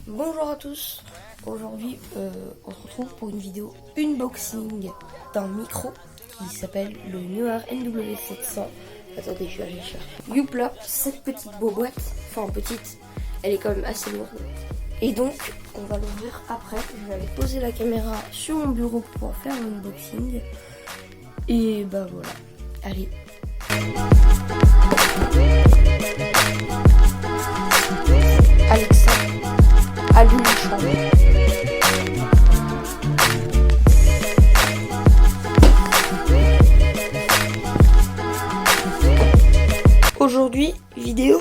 Bonjour à tous, aujourd'hui on se retrouve pour une vidéo unboxing d'un micro qui s'appelle le Neewer NW700. Attendez, je vais aller chercher. Youpla, cette petite boîte, enfin petite, elle est quand même assez lourde. Et donc on va l'ouvrir après, je vais aller poser la caméra sur mon bureau pour pouvoir faire l'unboxing. Et bah voilà, allez. Alexa, allume le chambre. Aujourd'hui, vidéo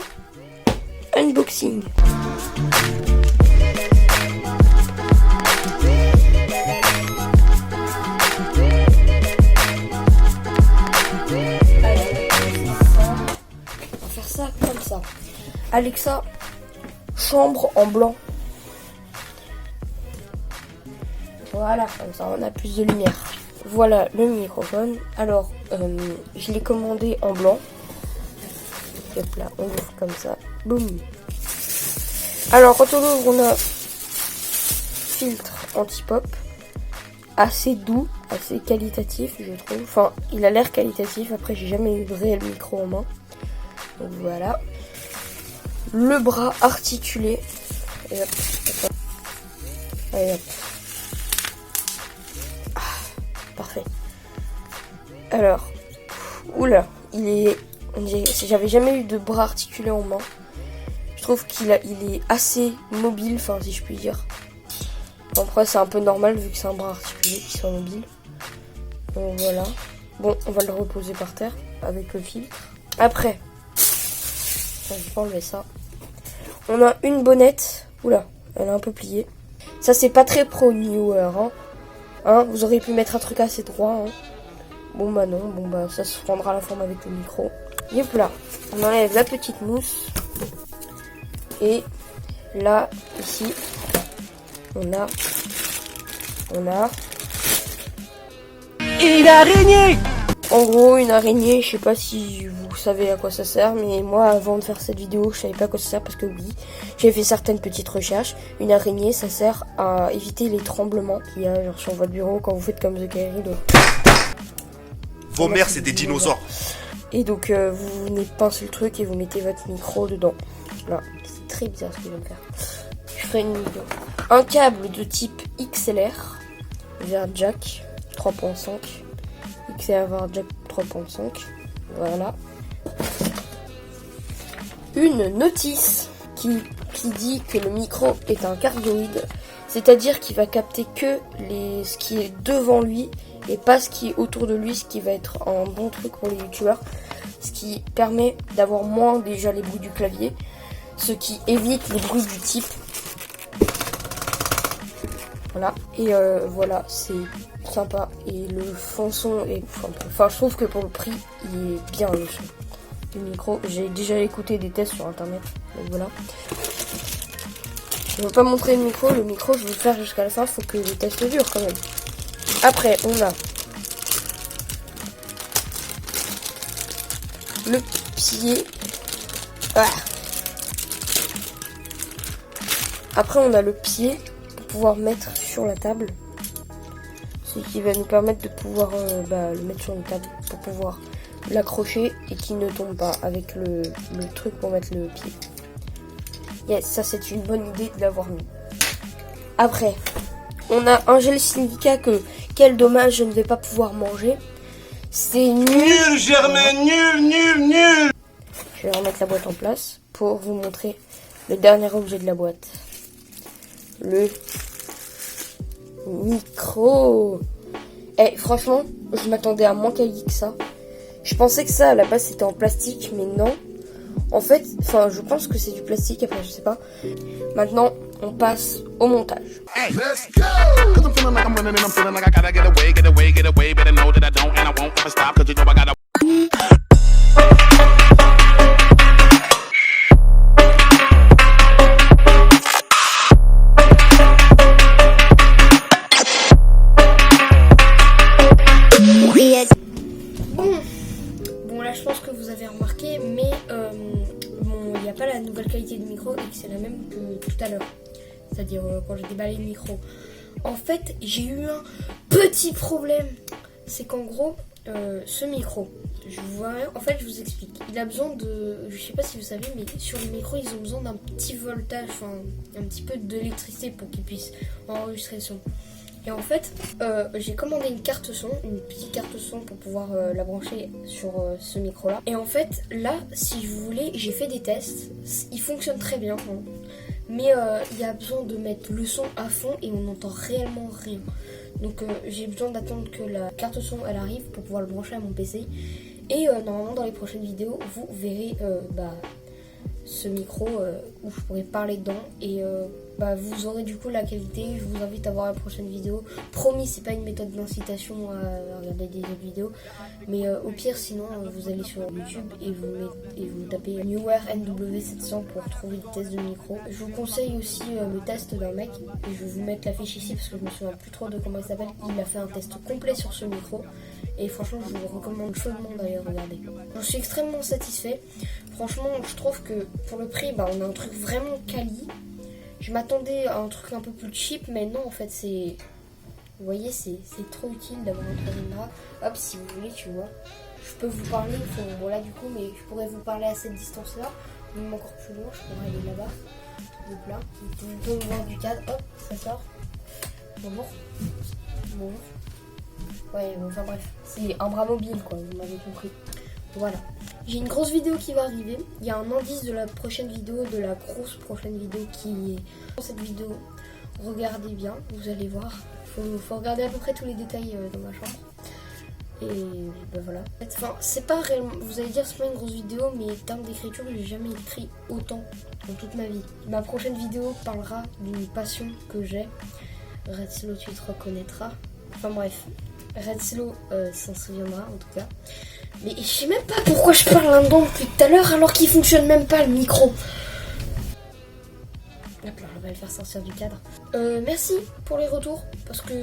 unboxing. On va faire ça comme ça. Alexa, chambre en blanc. Voilà, comme ça on a plus de lumière. Voilà le microphone. Alors, je l'ai commandé en blanc. Hop là, on ouvre comme ça. Boum. Alors, quand on ouvre, on a filtre anti-pop. Assez doux, assez qualitatif, je trouve. Enfin, il a l'air qualitatif. Après, j'ai jamais eu de réel micro en main. Donc voilà. Le bras articulé. Et hop, hop. Et hop. Ah, parfait. Alors, oula, il est... J'avais jamais eu de bras articulé en main. Je trouve il est assez mobile, enfin si je puis dire. Après c'est un peu normal vu que c'est un bras articulé qui soit mobile. Donc voilà. Bon, on va le reposer par terre avec le filtre. Après, je vais enlever ça. On a une bonnette. Oula, elle est un peu pliée. Ça c'est pas très pro Neewer, hein. Vous auriez pu mettre un truc assez droit, hein. Bon bah non, bon bah ça se prendra la forme avec le micro. Yep là, on enlève la petite mousse. Et là, ici, on a une araignée. En gros, une araignée, je sais pas si vous savez à quoi ça sert, mais moi, avant de faire cette vidéo, je savais pas à quoi ça sert parce que oui, j'ai fait certaines petites recherches. Une araignée, ça sert à éviter les tremblements qu'il y a genre, sur votre bureau quand vous faites comme The Kairi. Vos mères, c'est des dinosaures. Et donc, vous venez pincer le truc et vous mettez votre micro dedans. Là, c'est très bizarre ce qu'il va me faire. Je ferai une vidéo. Un câble de type XLR vers jack 3.5. XLR vers jack 3.5. Voilà. Une notice qui dit que le micro est un cardioïde. C'est-à-dire qu'il va capter que ce qui est devant lui et pas ce qui est autour de lui, ce qui va être un bon truc pour les youtubeurs, ce qui permet d'avoir moins déjà les bruits du clavier, ce qui évite les bruits du type. Voilà, et voilà, c'est sympa, et le fond son est... Enfin, je trouve que pour le prix, il est bien le son du micro. J'ai déjà écouté des tests sur internet, donc voilà. Je ne veux pas montrer le micro je veux le faire jusqu'à la fin, faut que le test dure quand même. Après, on a le pied. Ah. Après, on a le pied pour pouvoir mettre sur la table. Ce qui va nous permettre de pouvoir le mettre sur une table pour pouvoir l'accrocher et qu'il ne tombe pas avec le truc pour mettre le pied. Yes, ça c'est une bonne idée de l'avoir mis. Après, on a un gel silica que, quel dommage, je ne vais pas pouvoir manger. C'est nul, Germain, nul. Je vais remettre la boîte en place pour vous montrer le dernier objet de la boîte. Le micro. Franchement, je m'attendais à moins quali que ça. Je pensais que ça, à la base, c'était en plastique, mais non. En fait, je pense que c'est du plastique, après je sais pas. Maintenant, on passe au montage. Hey, let's go! 'Cause I'm feeling like I'm running and I'm feeling like I gotta get away, but I know that I don't and I won't ever stop 'cause you know I gotta. Bon là je pense que vous avez remarqué, mais il n'y a pas la nouvelle qualité de micro et que c'est la même que tout à l'heure. c'est-à-dire quand j'ai déballé le micro. En fait, j'ai eu un petit problème. C'est qu'en gros, ce micro, je vous explique. Il a besoin de, je sais pas si vous savez, mais sur le micro, ils ont besoin d'un petit voltage, enfin un petit peu d'électricité pour qu'ils puissent enregistrer le son. Et en fait, j'ai commandé une carte son, une petite carte son pour pouvoir la brancher sur ce micro-là. Et en fait, là, si vous voulez, j'ai fait des tests. Il fonctionne très bien, hein. Mais il y a besoin de mettre le son à fond et on n'entend réellement rien. Donc j'ai besoin d'attendre que la carte son elle arrive pour pouvoir le brancher à mon PC. Et normalement dans les prochaines vidéos, vous verrez ce micro où je pourrai parler dedans. Et vous aurez du coup la qualité. Je vous invite à voir la prochaine vidéo. Promis, c'est pas une méthode d'incitation à regarder des autres vidéos. Mais au pire, sinon, vous allez sur YouTube et vous tapez Newer NW700 pour trouver des tests de micro. Je vous conseille aussi le test d'un mec. Et je vais vous mettre la fiche ici parce que je me souviens plus trop de comment il s'appelle. Il a fait un test complet sur ce micro. Et franchement, je vous recommande chaudement d'ailleurs, regardez. Je suis extrêmement satisfait. Franchement, je trouve que pour le prix, on a un truc vraiment quali. Je m'attendais à un truc un peu plus cheap, mais non, en fait, c'est... Vous voyez, c'est trop utile d'avoir un troisième bras. Hop, si vous voulez, tu vois. Je peux vous parler, bon là du coup, mais je pourrais vous parler à cette distance-là. Même encore plus loin, je pourrais aller là-bas. Donc là, vous pouvez me voir du cadre. Hop, ça sort. Bonjour. Bonjour. Ouais, enfin bref, c'est un bras mobile quoi, vous m'avez compris. Voilà. J'ai une grosse vidéo qui va arriver. Il y a un indice de la prochaine vidéo, de la grosse prochaine vidéo qui est dans cette vidéo. Regardez bien, vous allez voir. Faut regarder à peu près tous les détails dans ma chambre. Et voilà. Enfin, c'est pas réellement. Vous allez dire c'est pas une grosse vidéo, mais en termes d'écriture, j'ai jamais écrit autant dans toute ma vie. Ma prochaine vidéo parlera d'une passion que j'ai. Redslow, tu te reconnaîtras. Enfin bref. Redslow s'en souviendra en tout cas. Mais je sais même pas pourquoi je parle là-dedans depuis tout à l'heure alors qu'il fonctionne même pas le micro. Hop là, on va le faire sortir du cadre. Merci pour les retours. Parce que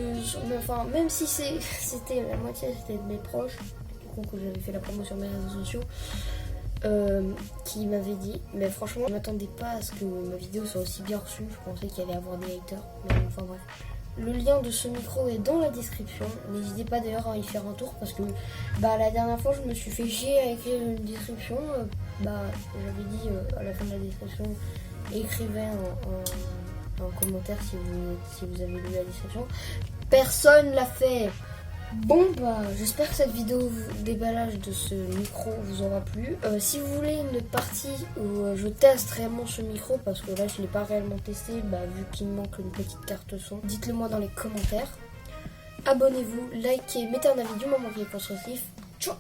même si c'était la moitié, c'était de mes proches, du coup que j'avais fait la promo sur mes réseaux sociaux, qui m'avaient dit, mais franchement je m'attendais pas à ce que ma vidéo soit aussi bien reçue. Je pensais qu'il allait avoir des haters. Mais enfin bref. Le lien de ce micro est dans la description. N'hésitez pas d'ailleurs à y faire un tour parce que la dernière fois je me suis fait chier à écrire une description. J'avais dit à la fin de la description, écrivez un commentaire si vous avez lu la description. Personne l'a fait. Bon j'espère que cette vidéo déballage de ce micro vous aura plu. Si vous voulez une partie où je teste réellement ce micro, parce que là je ne l'ai pas réellement testé, vu qu'il me manque une petite carte son, dites-le moi dans les commentaires. Abonnez-vous, likez, mettez un avis du moment qui est constructif. Ciao.